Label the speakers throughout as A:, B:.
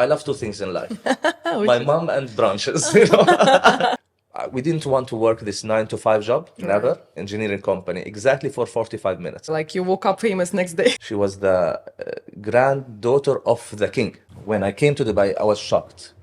A: I love two things in life.
B: Which
A: My
B: is-
A: mom and brunches, you know. We didn't want to work this 9 to 5 job, never. Engineering company, exactly for 45 minutes.
B: Like you woke up famous next day.
A: She was the granddaughter of the king. When I came to Dubai, I was shocked.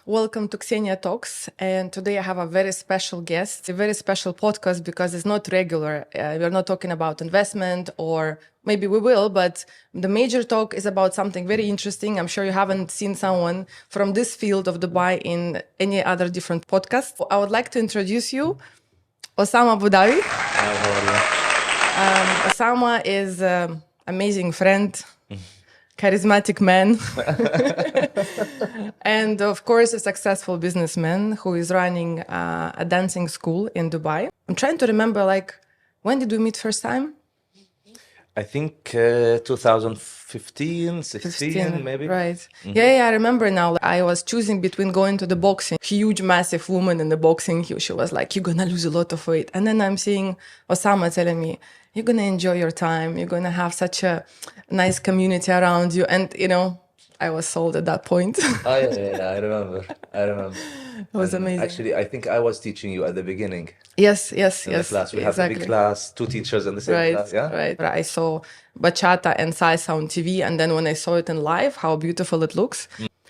B: Welcome to Xenia Talks, and today I have a very special guest, a very special podcast because it's not regular. We're not talking about investment, or maybe we will, but the major talk is about something very interesting. I'm sure you haven't seen someone from this field of Dubai in any other different podcast. I would like to introduce you, Osama Badawi.
A: How are you?
B: Osama is an amazing friend, charismatic man, and of course a successful businessman who is running a dancing school in Dubai. I'm trying to remember, like, when did we meet first time?
A: I think 2015, 16 maybe.
B: Right. Yeah, I remember now. I was choosing between going to the boxing. Huge, massive woman in the boxing. She was like, you're going to lose a lot of weight. And then I'm seeing Osama telling me, you're going to enjoy your time. You're going to have such a nice community around you. And, you know, I was sold at that point.
A: Oh, yeah, I remember.
B: It was amazing.
A: Actually, I think I was teaching you at the beginning
B: Yes.
A: in the class. We have a big class, 2 teachers in the same class, yeah?
B: Right. I saw bachata and salsa on TV, and then when I saw it in live, how beautiful it looks.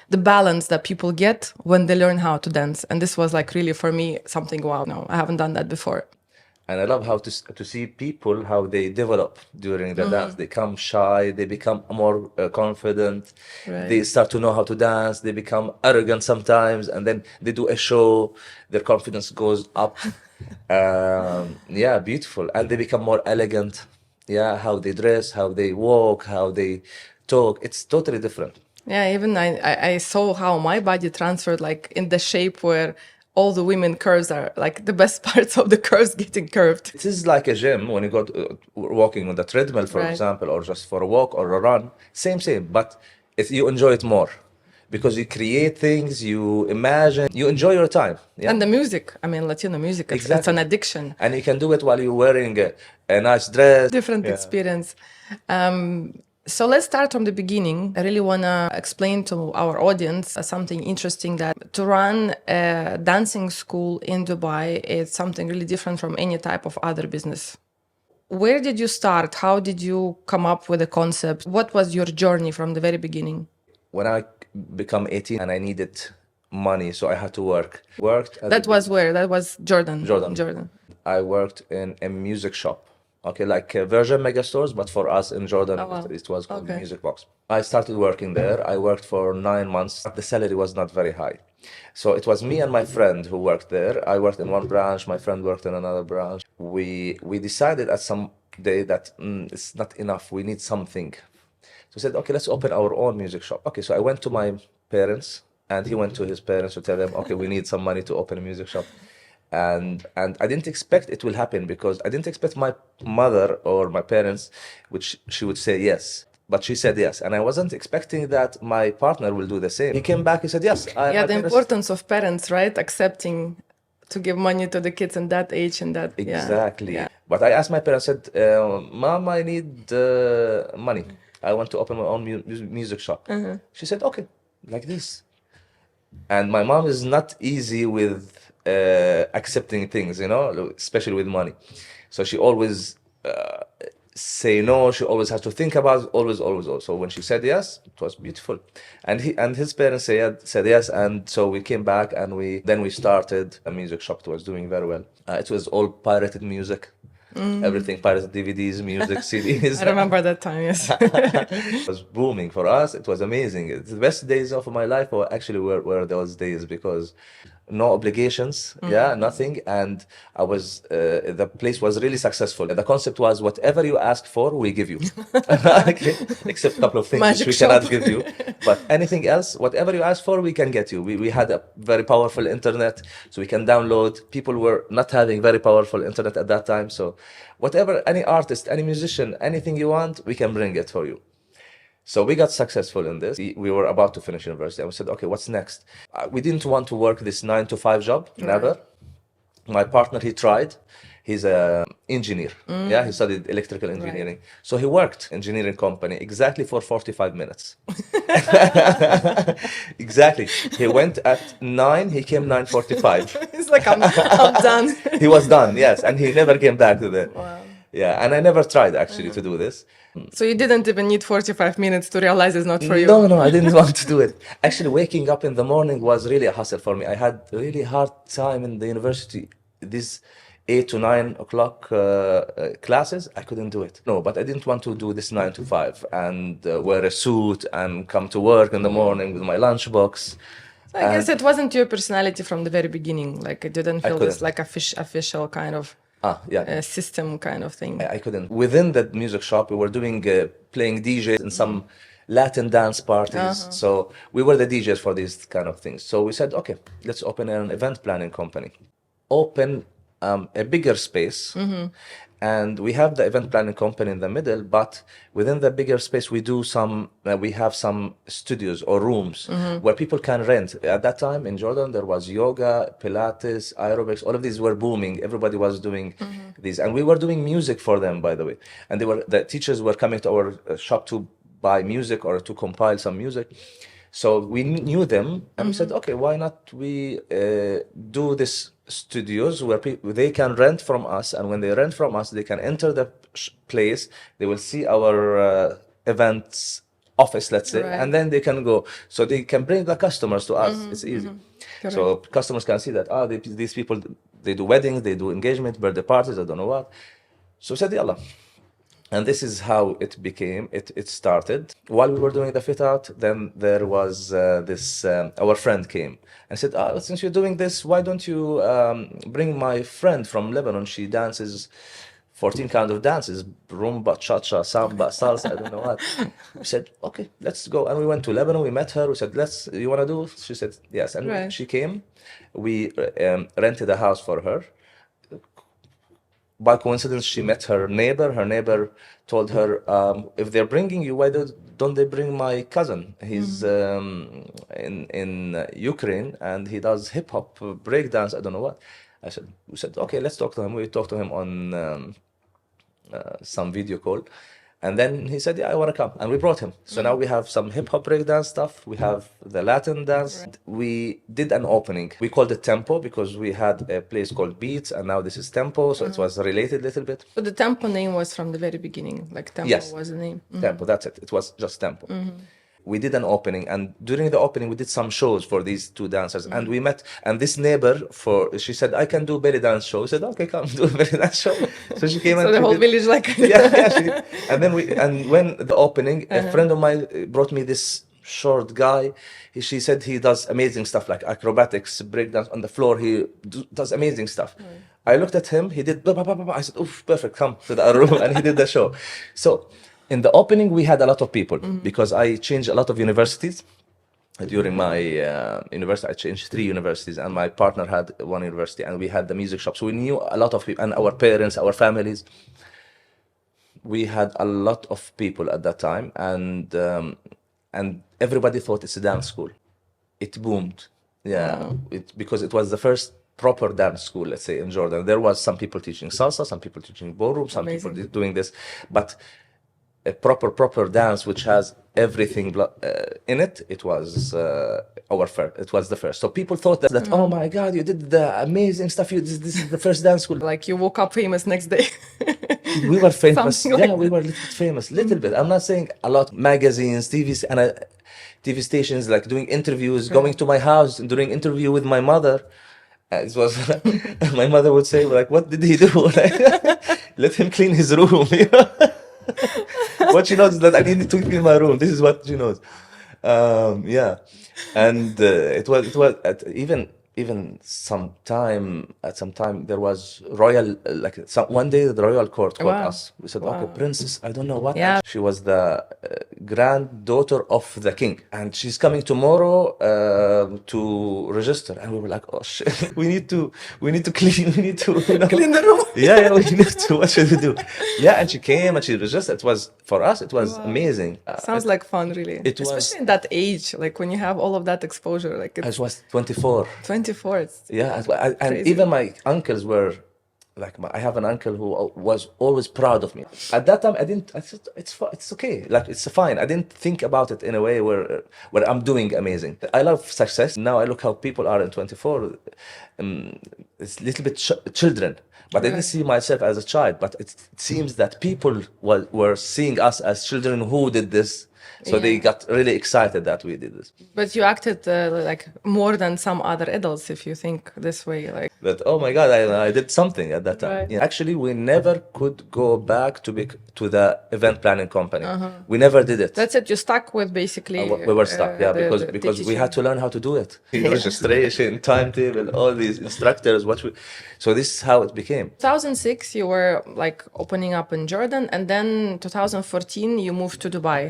B: The balance that people get when they learn how to dance. And this was like really for me something, wow, no, I haven't done that before.
A: And I love how to see people, how they develop during the dance. They become shy, they become more confident,
B: Right.
A: they start to know how to dance, they become arrogant sometimes, and then they do a show, their confidence goes up. Yeah, beautiful. And they become more elegant. Yeah, how they dress, how they walk, how they talk. It's totally different.
B: Yeah, even I saw how my body transferred, like in the shape where all the women curves are, like the best parts of the curves getting curved.
A: It is like a gym when you go walking on the treadmill, for
B: Right.
A: example, or just for a walk or a run. Same. But you enjoy it more because you create things, you imagine, you enjoy your time. Yeah.
B: And the music, I mean, Latino music, it's
A: Exactly.
B: an addiction.
A: And you can do it while you're wearing a nice dress.
B: Different experience. So let's start from the beginning. I really want to explain to our audience something interesting, that to run a dancing school in Dubai is something really different from any type of other business. Where did you start? How did you come up with the concept? What was your journey from the very beginning?
A: When I become 18 and I needed money, so I had to work. Worked at
B: That was where? That was Jordan.
A: Jordan. I worked in a music shop. Okay, like Virgin Megastores, but for us in Jordan,
B: Oh, wow.
A: it was called
B: Okay.
A: Music Box. I started working there. I worked for 9 months. The salary was not very high. So it was me and my friend who worked there. I worked in one branch, my friend worked in another branch. We decided at some day that it's not enough, we need something. So we said, okay, let's open our own music shop. Okay, so I went to my parents and he went to his parents to tell them, okay, we need some money to open a music shop. And I didn't expect it will happen because I didn't expect my mother or my parents, which she would say yes. But she said yes. And I wasn't expecting that my partner will do the same. He came back, he said yes.
B: Yeah,
A: my
B: the
A: parents-
B: importance of parents, right? Accepting to give money to the kids in that age and that. yeah.
A: Exactly.
B: Yeah.
A: But I asked my parents, said, Mom, I need money. I want to open my own music shop. She said, okay, like this. And my mom is not easy with accepting things, you know, especially with money. So she always say no. She always has to think about it, always. So when she said yes, it was beautiful. And his parents said yes. And so we came back and we started a music shop. It was doing very well. It was all pirated music. Everything pirated, DVDs, music, CDs.
B: I remember that time, yes.
A: It was booming for us. It was amazing. The best days of my life were those days because no obligations, nothing. And I was, the place was really successful. The concept was whatever you ask for, we give you. Okay? Except a couple of things
B: Magic
A: which we
B: shop.
A: cannot give you. But anything else, whatever you ask for, we can get you. We had a very powerful internet, so we can download. People were not having very powerful internet at that time. So whatever, any artist, any musician, anything you want, we can bring it for you. So we got successful in this. We were about to finish university, and we said, okay, what's next? We didn't want to work this 9 to 5 job, never. My partner, he tried. He's a engineer. Yeah, he studied electrical engineering. So he worked engineering company exactly for 45 minutes. Exactly. He went at 9, he came 9:45.
B: It's like I'm done.
A: He was done, yes, and he never came back to the. Yeah, and I never tried actually to do this.
B: So you didn't even need 45 minutes to realize it's not for you.
A: No, I didn't want to do it. Actually, waking up in the morning was really a hassle for me. I had really hard time in the university. These 8 to 9 o'clock classes, I couldn't do it. No, but I didn't want to do this 9 to 5 and wear a suit and come to work in the morning with my lunchbox.
B: I guess it wasn't your personality from the very beginning. Like it didn't feel this
A: couldn't.
B: like official kind of system kind of thing.
A: I couldn't. Within that music shop, we were doing playing DJs in some Latin dance parties. So we were the DJs for these kind of things. So we said, okay, let's open an event planning company. Open a bigger space. And we have the event planning company in the middle, but within the bigger space, we do we have some studios or rooms where people can rent. At that time in Jordan, there was yoga, Pilates, aerobics, all of these were booming. Everybody was doing these. And we were doing music for them, by the way. And the teachers were coming to our shop to buy music or to compile some music. So we knew them and we said, okay, why not we do this studios where they can rent from us, and when they rent from us, they can enter the place, they will see our events office, let's say, and then they can go. So they can bring the customers to us. It's easy. So customers can see that, these people, they do weddings, they do engagement, birthday parties, I don't know what. So we said, yalla. And this is how it became. It started while we were doing the fit out. Then there was our friend came and said, since you're doing this, why don't you bring my friend from Lebanon? She dances 14 kinds of dances: rumba, cha-cha, samba, salsa, I don't know what. We said, okay, let's go. And we went to Lebanon. We met her. We said, you want to do? She said, yes. And she came. We rented a house for her. By coincidence, she met her neighbor. Her neighbor told her, if they're bringing you, why don't they bring my cousin? He's in Ukraine and he does hip hop, breakdance, I don't know what. We said, okay, let's talk to him. We talked to him on some video call. And then he said, yeah, I want to come. And we brought him. So now we have some hip hop breakdance stuff. We have the Latin dance. Right. We did an opening. We called it Tempo because we had a place called Beats, and now this is Tempo. So it was related a little bit.
B: So the Tempo name was from the very beginning. Like Tempo was the name.
A: Tempo, that's it. It was just Tempo. We did an opening, and during the opening we did some shows for these two dancers, and we met. And this neighbor, she said, I can do belly dance show. We said, okay, come do a belly dance show. So she came.
B: So
A: and
B: the whole village
A: and then when the opening, a friend of mine brought me this short guy. She said he does amazing stuff like acrobatics, breakdance on the floor. He does amazing stuff. I looked at him. He did. I said, oof, perfect. Come to the room, and he did the show. So. In the opening, we had a lot of people because I changed a lot of universities. During my university, I changed 3 universities, and my partner had 1 university, and we had the music shop. So we knew a lot of people, and our parents, our families. We had a lot of people at that time, and everybody thought it's a dance school. It boomed, because it was the first proper dance school, let's say, in Jordan. There was some people teaching salsa, some people teaching ballroom, some people doing this, but a proper dance which has everything in it. It was it was the first. So people thought that oh my God, you did the amazing stuff. This is the first dance school.
B: Like you woke up famous next day.
A: We were famous. We were famous. Little bit. I'm not saying a lot. Magazines, TV stations, like doing interviews, going to my house and doing interview with my mother. It was my mother would say like, what did he do? Like, let him clean his room. What she knows is that I need to clean my room. This is what she knows. And it was even some time there was royal, one day the royal court called us. We said, okay, princess, I don't know what. She was the granddaughter of the king, and she's coming tomorrow to register. And we were like, oh shit, we need to clean, we need to, you know,
B: Clean the room.
A: yeah, we need to. What should we do? Yeah, and she came and she registered. It was for us. It was
B: Wow.
A: amazing.
B: Sounds like fun, really.
A: It was-
B: Especially in that age, like when you have all of that exposure, like
A: I
B: it's
A: was 24.
B: 24. It's
A: Yeah, and
B: Crazy.
A: even my uncles were like, I have an uncle who was always proud of me. At that time, I didn't. I said it's okay, like it's fine. I didn't think about it in a way where I'm doing amazing. I love success. Now I look how people are in 24. It's a little bit children, but I didn't see myself as a child. But it seems that people were seeing us as children who did this. So they got really excited that we did this.
B: But you acted like more than some other adults, if you think this way. Like,
A: That, oh my God, I did something at that time.
B: Right.
A: Yeah. Actually, we never could go back to the event planning company. We never did it.
B: that's it. You stuck with basically.
A: We were stuck, yeah, because we
B: teaching.
A: had to learn how to do it. Registration, timetable, all these instructors. So this is how it became.
B: 2006, you were like opening up in Jordan, and then 2014, you moved to Dubai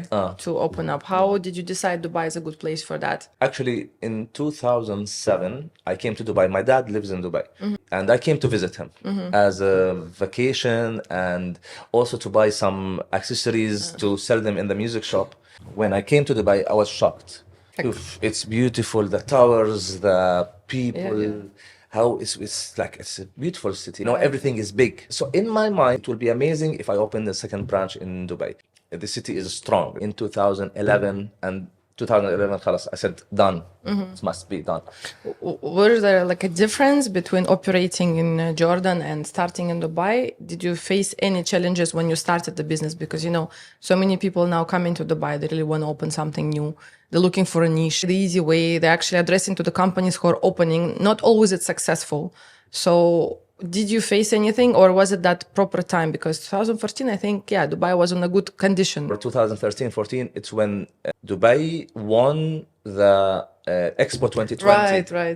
B: to open up. How did you decide Dubai is a good place for that?
A: Actually, in 2007, I came to Dubai. My dad lives in Dubai, and I came to visit him as a vacation and also to buy some accessories to sell them in the music shop. When I came to Dubai, I was shocked. Oof, it's beautiful, the towers, the people. How it's like it's a beautiful city. You know, everything is big. So in my mind, it will be amazing if I open the second branch in Dubai. The city is strong. In 2011 and 2011, خلاص, I said done. It must be done.
B: Was there like a difference between operating in Jordan and starting in Dubai? Did you face any challenges when you started the business? Because, you know, so many people now come into Dubai, they really want to open something new. They're looking for a niche, the easy way. They're actually addressing to the companies who are opening. Not always it's successful. So did you face anything, or was it that proper time? Because 2014, I think, yeah, Dubai was in a good condition.
A: For 2013, 14, it's when Dubai won the Expo 2020.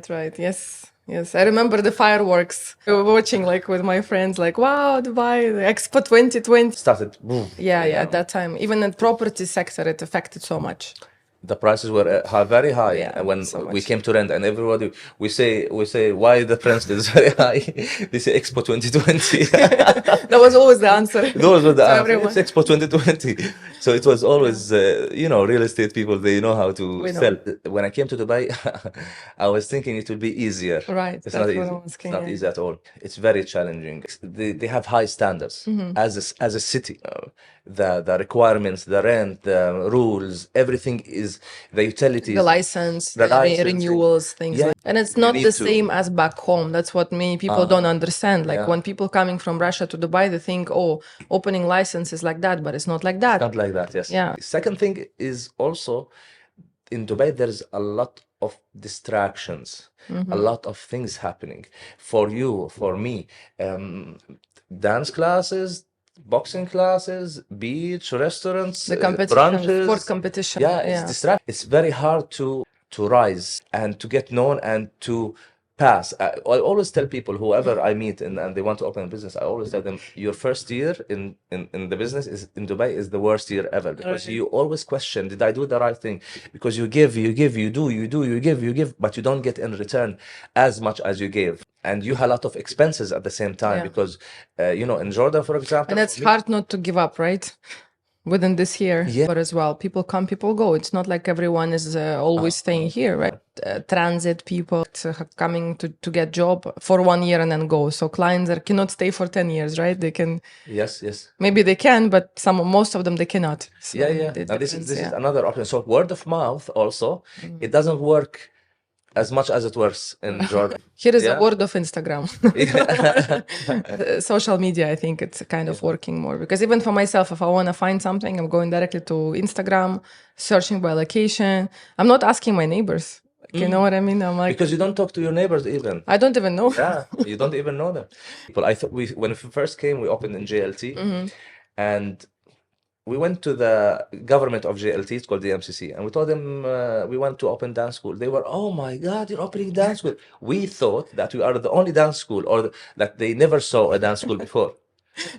B: Right. Yes. I remember the fireworks. We were watching like with my friends, like, wow, Dubai, the Expo 2020.
A: Started, boom.
B: Yeah, at that time, even in property sector, it affected so much.
A: The prices were very high when
B: so
A: we
B: much.
A: came to rent, and everybody we say why the price is very high. They say Expo 2020.
B: That was always the answer.
A: Those were the
B: To
A: answers.
B: everyone.
A: It's Expo 2020. So it was always, real estate people, they know how to
B: We know.
A: sell. When I came to Dubai, I was thinking it would be easier.
B: Right,
A: It's
B: that's
A: not
B: what
A: easy.
B: I was
A: It's not
B: saying.
A: easy at all. It's very challenging. They have high standards as a city. The requirements, the rent, the rules, everything is the utilities.
B: The license,
A: The
B: the
A: licensing.
B: renewals, things
A: Yeah.
B: like. And it's
A: You
B: not
A: need
B: the
A: to-
B: same as back home. That's what many people don't understand. Like
A: Yeah.
B: when people coming from Russia to Dubai, they think, oh, opening license is like that, but it's not like that.
A: Not like that, yes.
B: Yeah.
A: Second thing is also in Dubai, there's a lot of distractions, a lot of things happening for you, for me. Dance classes, boxing classes, beach, restaurants,
B: The competition,
A: brunches.
B: sport competition.
A: Yeah, it's very hard to rise and to get known and to pass. I always tell people, whoever I meet and they want to open a business, I always tell them your first year in the business is in Dubai is the worst year ever, because you always question, did I do the right thing? Because you give, you give, but you don't get in return as much as you gave. And you have a lot of expenses at the same time,
B: Yeah.
A: because, in Jordan, for example.
B: And it's
A: for me-
B: hard not to give up, right? Within this year,
A: Yeah.
B: but as well, people come, people go. It's not like everyone is always staying here, right? Transit people coming to get job for 1 year and then go. So clients cannot stay for 10 years, right? They can,
A: Yes.
B: maybe they can, but most of them they cannot. So
A: Yeah.
B: it
A: Now this
B: depends,
A: is
B: yeah.
A: another option. So word of mouth also, it doesn't work as much as it works in Jordan.
B: Here is
A: Yeah.
B: a word of Instagram. Social media, I think it's kind of working more, because even for myself, if I want to find something, I'm going directly to Instagram, searching by location. I'm not asking my neighbors. You know what I mean? I'm like,
A: Because you don't talk to your neighbors even.
B: I don't even know.
A: Yeah, you don't even know them. But I thought when we first came, we opened in JLT, and we went to the government of JLT. It's called the MCC, and we told them we want to open dance school. They were, oh my God, you're opening dance school. We thought that we are the only dance school, or that they never saw a dance school before.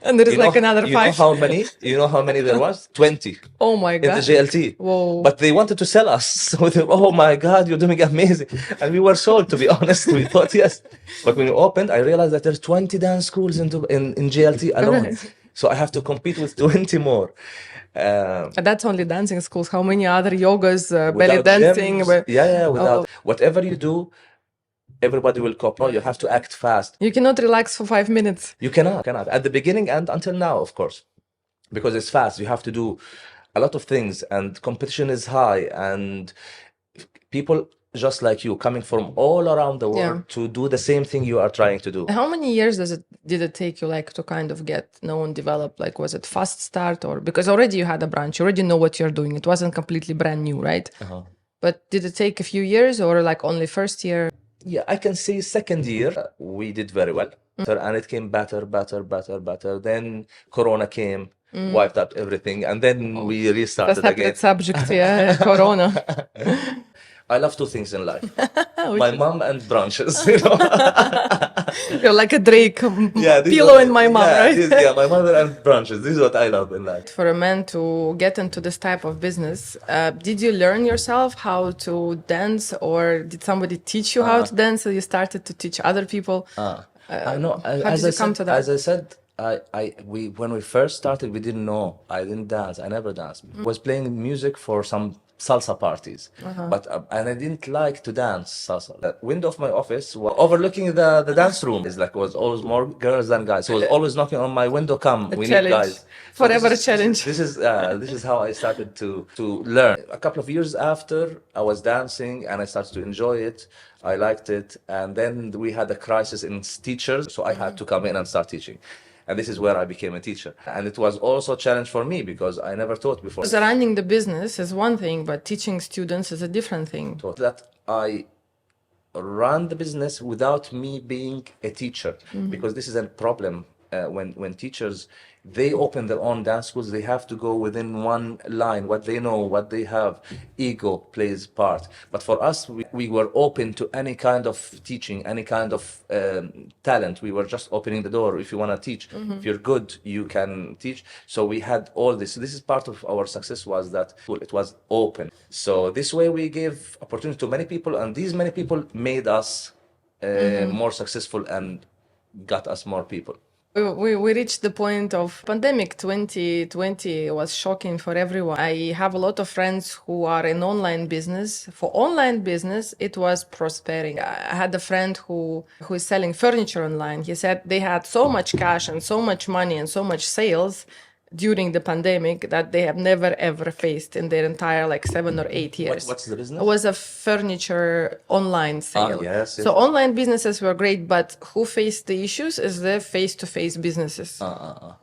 B: And there is like another
A: You know
B: five.
A: how many? You know how many there was? 20
B: Oh my
A: in the
B: God.
A: JLT.
B: Whoa.
A: But they wanted to sell us. So they, oh my God, you're doing amazing. And we were sold, to be honest. We thought yes. But when we opened, I realized that there's 20 dance schools in JLT alone.
B: Right.
A: So I have to compete with 20 more.
B: And that's only dancing schools. How many other yogas, belly
A: Without
B: dancing?
A: gyms, yeah, without
B: Oh,
A: whatever you do, everybody will copy. You have to act fast.
B: you cannot relax for 5 minutes.
A: You cannot. At the beginning and until now, of course, because it's fast. You have to do a lot of things, and competition is high, and people just like you coming from all around the world
B: Yeah.
A: to do the same thing you are trying to do.
B: How many years did it take you like to kind of get known, develop? Like, was it fast start, or because already you had a branch, you already know what you're doing. It wasn't completely brand new, right? But did it take a few years or like only first year?
A: Yeah, I can say second year we did very well, and it came better. Then Corona came, wiped out everything, and then we
B: That's
A: restarted
B: separate
A: again.
B: subject, yeah. Corona.
A: I love two things in life:
B: Which
A: my
B: is-
A: mom and branches. You know?
B: You're like a Drake,
A: Yeah, this is
B: pillow
A: what-
B: in my mom,
A: yeah,
B: right?
A: yeah, my mother and branches. This is what I love in life.
B: For a man to get into this type of business, did you learn yourself how to dance, or did somebody teach you how to dance, so you started to teach other people?
A: I know.
B: how
A: As
B: did
A: I
B: you come
A: said,
B: to that?
A: as I said, we when we first started, we didn't know. I didn't dance. I never danced. I was playing music for some salsa parties, but and I didn't like to dance salsa. The window of my office was overlooking the dance room. It's like was always more girls than guys. So it was always knocking on my window. Come, we need
B: challenge.
A: guys. So
B: Forever
A: this is-
B: challenge.
A: This is how I started to learn. A couple of years after, I was dancing and I started to enjoy it. I liked it, and then we had a crisis in teachers, so I had to come in and start teaching. And this is where I became a teacher. And it was also a challenge for me because I never taught before.
B: So running the business is one thing, but teaching students is a different thing.
A: That I run the business without me being a teacher, because this is a problem when teachers they open their own dance schools. They have to go within one line, what they know, what they have. Ego plays part, but for us we were open to any kind of teaching, any kind of talent. We were just opening the door. If you want to teach, if you're good, you can teach. So we had all this. This is part of our success, was that it was open. So this way we gave opportunity to many people, and these many people made us more successful and got us more people.
B: We reached the point of pandemic. 2020 was shocking for everyone. I have a lot of friends who are in online business. For online business, it was prospering. I had a friend who is selling furniture online. He said they had so much cash and so much money and so much sales during the pandemic that they have never ever faced in their entire like 7 or 8 years.
A: What's the business?
B: It was a furniture online sale.
A: Yes,
B: So online businesses were great, but who faced the issues is the face-to-face businesses.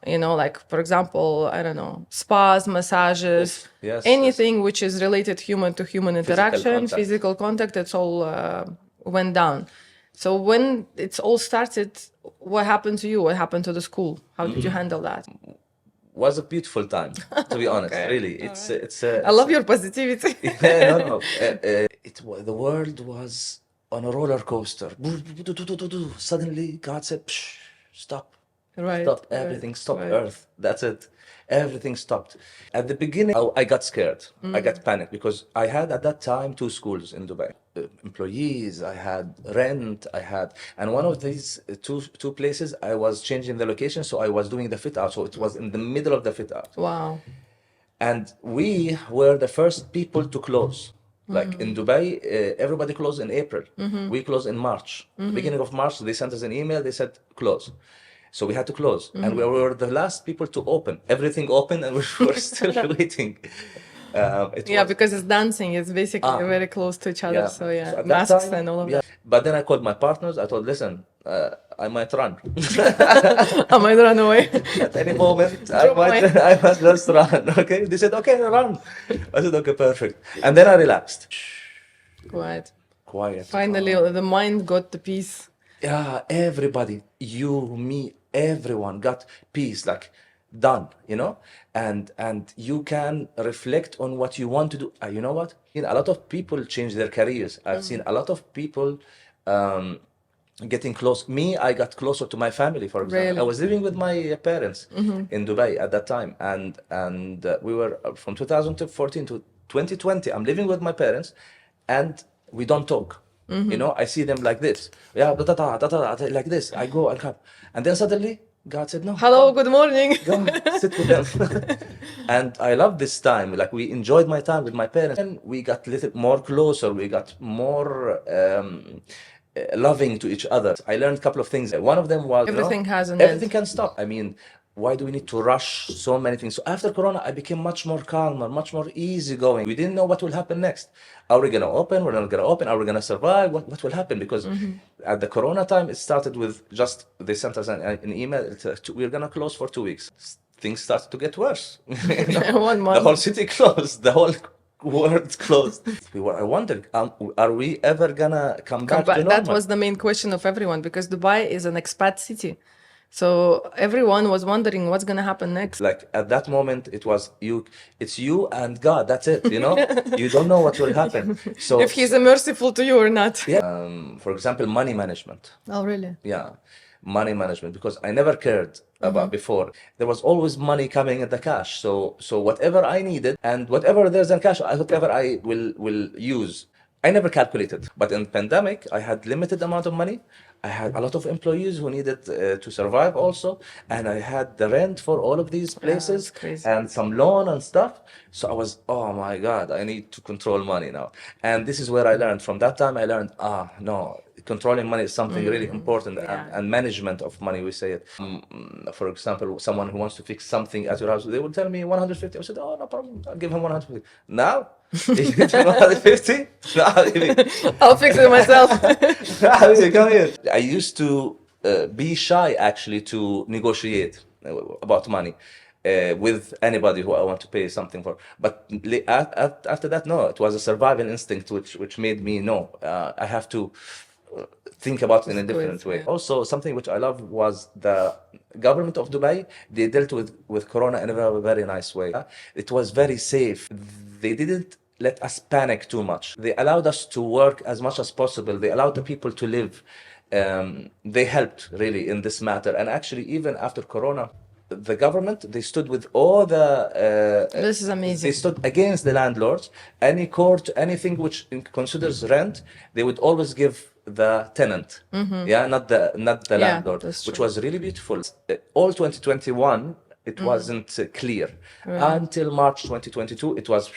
B: You know, like for example, I don't know, spas, massages,
A: Yes,
B: anything which is related human to human interaction,
A: contact.
B: physical contact. It's all went down. So when it's all started, what happened to you? What happened to the school? How did you handle that?
A: Was a beautiful time, to be honest. Really, it's
B: I love your positivity.
A: yeah, no. The world was on a roller coaster. Suddenly, God said, "Psh, stop,
B: Right,
A: stop,
B: right,
A: everything, stop,
B: right.
A: Earth. That's it. Everything stopped." At the beginning, I got scared. I got panicked because I had at that time two schools in Dubai. Employees, I had rent, and one of these two places, I was changing the location, so I was doing the fit out. So it was in the middle of the fit out.
B: Wow.
A: And we were the first people to close. Like in Dubai, everybody closed in April. We closed in March. Beginning of March, they sent us an email. They said close. So we had to close, and we were the last people to open. Everything open, and we were still waiting.
B: Yeah, because it's dancing. It's basically very close to each other. So yeah,
A: So at that
B: masks
A: time,
B: and all of
A: yeah. But then I called my partners. I told, listen, I might run.
B: that. I might run away.
A: At any moment,
B: Drop my-
A: I must just run. Okay? They said, okay, run. I said, okay, perfect. And then I relaxed.
B: Quiet.
A: Quiet.
B: Finally, the mind got the peace.
A: Yeah, everybody, you, me, everyone got peace, like done, and you can reflect on what you want to do. You know what? A lot of people change their careers. I've seen a lot of people getting close. Me, I got closer to my family, for example. I
B: Really?
A: was living with my parents in Dubai at that time, and we were from 2014 to 2020. I'm living with my parents, and we don't talk. You know, I see them like this. Yeah, da, da, da, da, da, da, like this. I go and come, and then suddenly God said, "No,
B: Hello,
A: come,
B: good morning.
A: go sit with them." And I love this time. Like we enjoyed my time with my parents, and we got a little more closer. We got more loving to each other. I learned a couple of things. One of them was,
B: Everything has an
A: everything
B: end.
A: can stop. I mean, why do we need to rush so many things? So after Corona, I became much more calmer, much more easygoing. We didn't know what will happen next. Are we going to open? We're not going to open. Are we going to survive? What will happen? Because at the Corona time, it started with just, they sent us an email. We're going to close for 2 weeks. Things started to get worse. You know?
B: 1
A: The whole
B: month.
A: city closed. The whole world closed. I wondered, are we ever gonna come back to
B: But that
A: normal?
B: was the main question of everyone because Dubai is an expat city. So everyone was wondering what's going to happen next.
A: Like at that moment, it was you. It's you and God. That's it. You know, you don't know what will happen. So,
B: If he's merciful to you or not.
A: yeah. For example, money management.
B: Oh, really?
A: Yeah, money management, because I never cared about before. There was always money coming in the cash. So whatever I needed and whatever there's in cash, whatever I will use. I never calculated. But in pandemic, I had limited amount of money. I had a lot of employees who needed to survive also, and I had the rent for all of these
B: That's
A: places
B: crazy.
A: and some loan and stuff. So I was, oh my God, I need to control money now. And this is where I learned. From that time, I learned, no, controlling money is something really important,
B: Yeah.
A: and management of money, we say it. For example, someone who wants to fix something at your house, they will tell me 150. I said, oh, no problem, I'll give him 150. Now, if you tell me 150, no,
B: I'll fix it myself.
A: come here. I used to be shy actually to negotiate about money with anybody who I want to pay something for. But after that, no, it was a survival instinct which made me know I have to think about it in a different way.
B: Yeah.
A: Also, something which I love was the government of Dubai. They dealt with Corona in a very, very nice way. It was very safe. They didn't let us panic too much. They allowed us to work as much as possible. They allowed the people to live. They helped really in this matter. And actually, even after Corona, the government, they stood with all the
B: This is
A: they
B: amazing.
A: stood against the landlords. Any court, anything which considers rent, they would always give the tenant. Yeah, not the
B: Yeah,
A: landlord,
B: that's
A: which
B: true.
A: was really beautiful. All 2021, it wasn't clear. Until March 2022, it was,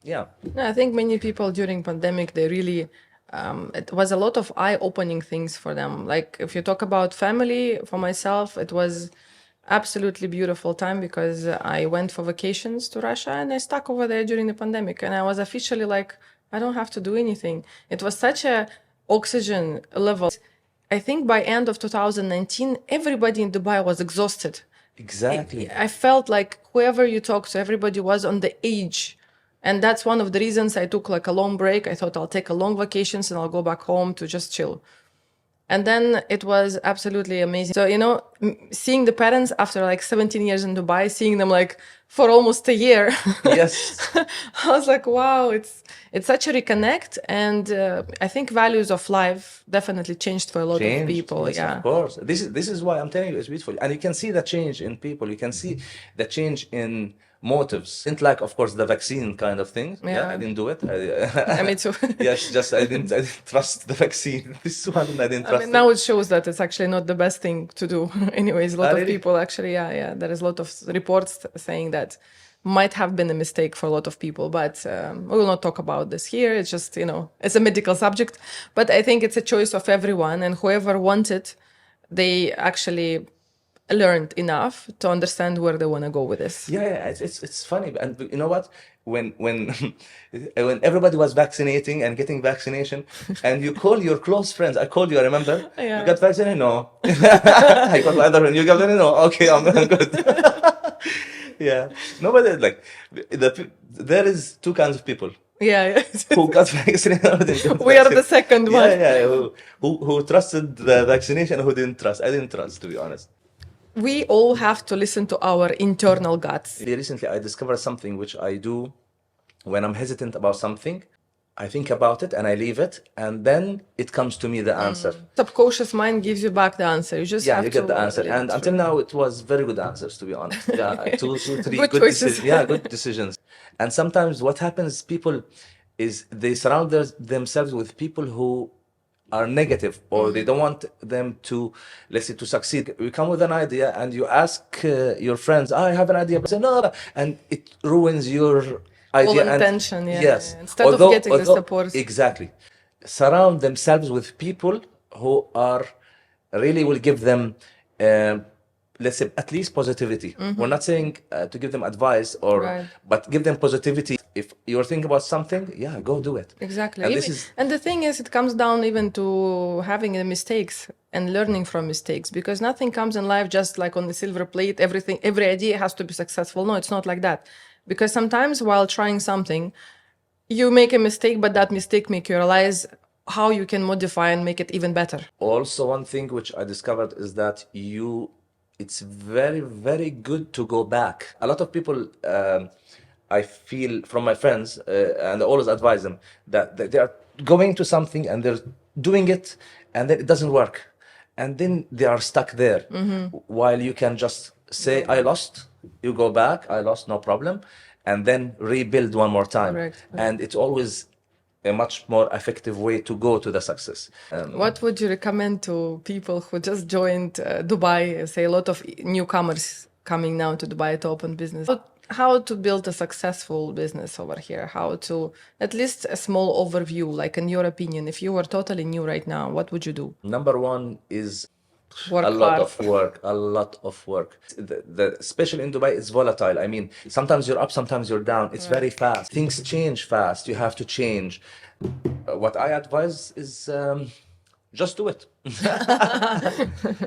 A: yeah.
B: No, I think many people during pandemic, they really, it was a lot of eye-opening things for them. Like if you talk about family, for myself, it was absolutely beautiful time because I went for vacations to Russia and I stuck over there during the pandemic. And I was officially like, I don't have to do anything. It was such a oxygen level. I think by end of 2019, everybody in Dubai was exhausted.
A: Exactly.
B: I felt like whoever you talk to, everybody was on the edge. And that's one of the reasons I took like a long break. I thought I'll take a long vacations and I'll go back home to just chill. And then it was absolutely amazing. So, you know, seeing the parents after like 17 years in Dubai, seeing them like for almost a year.
A: Yes.
B: I was like, wow, it's such a reconnect. And I think values of life definitely changed for a lot of
A: Changed.
B: people.
A: Yes,
B: Yeah.
A: of course. This is why I'm telling you it's beautiful, and you can see the change in people. You can see the change in motives. Didn't like, of course, the vaccine kind of thing. Yeah, I
B: Yeah.
A: didn't do it.
B: Me too.
A: Yes, just I didn't trust the vaccine. This one I didn't
B: I
A: trust
B: mean,
A: it.
B: now it shows that it's actually not the best thing to do. Anyways, a lot of
A: Really?
B: people actually, yeah. There is a lot of reports saying that might have been a mistake for a lot of people, but we will not talk about this here. It's just, you know, it's a medical subject. But I think it's a choice of everyone, and whoever wanted, they actually learned enough to understand where they want to go with this.
A: Yeah, it's funny, and you know what? When when everybody was vaccinating and getting vaccination, and you call your close friends, I called you. I remember.
B: Yeah.
A: You got vaccinated? No. I got my other friend. You got vaccinated? No. Okay, I'm good. Yeah. Nobody like there is two kinds of people
B: Yeah.
A: who got vaccinated or didn't get
B: We are the
A: vaccinated.
B: second one.
A: Yeah, who trusted the vaccination and who didn't trust. I didn't trust, to be honest.
B: We all have to listen to our internal guts.
A: Recently, I discovered something which I do when I'm hesitant about something. I think about it and I leave it, and then it comes to me the answer.
B: Subconscious mind gives you back the answer. You just
A: Yeah,
B: have
A: you get the
B: to
A: answer.
B: live
A: And
B: it
A: until
B: through.
A: now, it was very good answers, to be honest. Yeah, two, three
B: Good
A: good
B: choices.
A: decisions. Yeah, good decisions. And sometimes what happens, people is they surround themselves with people who are negative, or they don't want them to, let's say, to succeed. You come with an idea and you ask your friends, I have an idea, but say, no, no, and it ruins your
B: All
A: idea. And
B: intention, yeah.
A: yes,
B: Instead of getting the support.
A: exactly, surround themselves with people who are really will give them, let's say, at least positivity. We're not saying to give them advice, or
B: Right.
A: but give them positivity. If you're thinking about something, yeah, go do it.
B: Exactly.
A: And
B: Even,
A: this is
B: and the thing is, it comes down even to having the mistakes and learning from mistakes, because nothing comes in life just like on the silver plate. Every idea has to be successful. No, it's not like that. Because sometimes while trying something, you make a mistake, but that mistake make you realize how you can modify and make it even better.
A: also one thing which I discovered is that it's very, very good to go back. A lot of people, I feel from my friends, and I always advise them that they are going to something and they're doing it, and then it doesn't work. And then they are stuck there. While you can just say, I lost, you go back, I lost, no problem, and then rebuild one more time.
B: Correct.
A: And it's always a much more effective way to go to the success.
B: What would you recommend to people who just joined Dubai? Say a lot of newcomers coming now to Dubai to open business. How to build a successful business over here? How to, at least a small overview, like in your opinion, if you were totally new right now, what would you do?
A: Number one is
B: Work
A: a lot
B: hard.
A: of work, a lot of work. Especially in Dubai, it's volatile. I mean, sometimes you're up, sometimes you're down. It's very fast. Things change fast. You have to change. What I advise is just do it.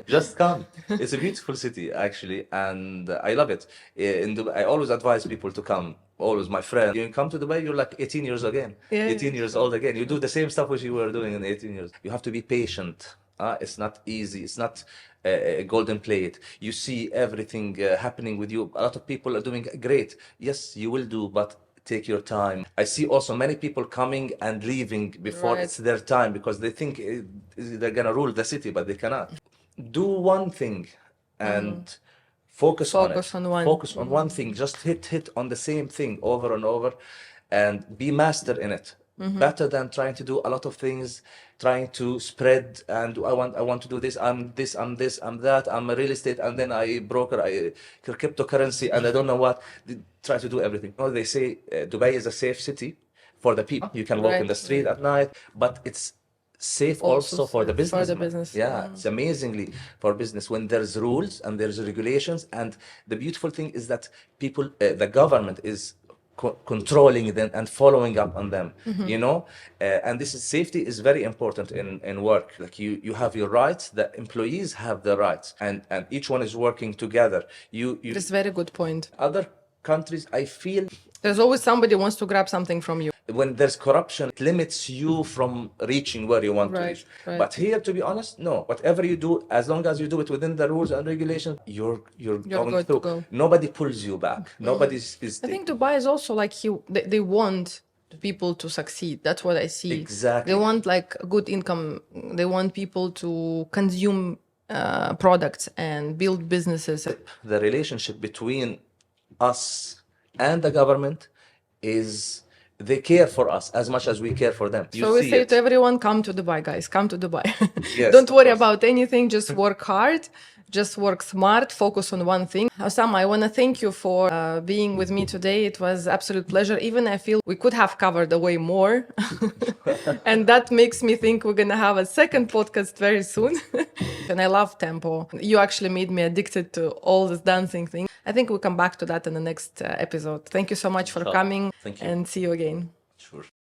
A: Just come. It's a beautiful city, actually, and I love it. In Dubai, I always advise people to come. Always, my friend. You come to Dubai, you're like 18 years again.
B: Yeah,
A: 18 years old again. You do the same stuff which you were doing in 18 years. You have to be patient. It's not easy. It's not a golden plate. You see everything happening with you. A lot of people are doing great. Yes, you will do, but take your time. I see also many people coming and leaving before
B: Right.
A: it's their time, because they think they're gonna rule the city, but they cannot. Do one thing and focus on it.
B: Focus on one.
A: Focus on one thing. Just hit on the same thing over and over, and be master in it. Better than trying to do a lot of things, trying to spread, and I want to do this, I'm this, I'm this, I'm that, I'm a real estate, and then I broker, I cryptocurrency, and I don't know what. They try to do everything. You know, they say Dubai is a safe city for the people. You can walk in the street at night, but it's safe also for the
B: safe
A: business.
B: for the business.
A: Yeah, it's amazingly for business when there's rules and there's regulations. And the beautiful thing is that people, the government is controlling them and following up on them, you know. And this is safety is very important in work. Like you have your rights, the employees have the rights, and each one is working together.
B: That's a very good point.
A: Other countries, I feel,
B: There's always somebody who wants to grab something from you.
A: when there's corruption, it limits you from reaching where you want to
B: Right,
A: reach.
B: right.
A: But here, to be honest, no. Whatever you do, as long as you do it within the rules and regulations, you're going
B: good to
A: through.
B: go.
A: Nobody pulls you back. Nobody is
B: I think Dubai is also like they want people to succeed. That's what I see.
A: Exactly.
B: They want like good income. They want people to consume products and build businesses.
A: The relationship between us and the government is they care for us as much as we care for them. You
B: So we
A: see
B: say
A: it.
B: to everyone, come to Dubai, guys. Come to Dubai.
A: Yes,
B: Don't
A: of
B: worry
A: course.
B: about anything. Just work hard. Just work smart. Focus on one thing. Osama, I want to thank you for being with me today. It was absolute pleasure. Even I feel we could have covered way more. And that makes me think we're going to have a second podcast very soon. And I love tempo. You actually made me addicted to all this dancing thing. I think we'll come back to that in the next episode. Thank you so much for coming.
A: Thank you.
B: And see you again.
A: Sure.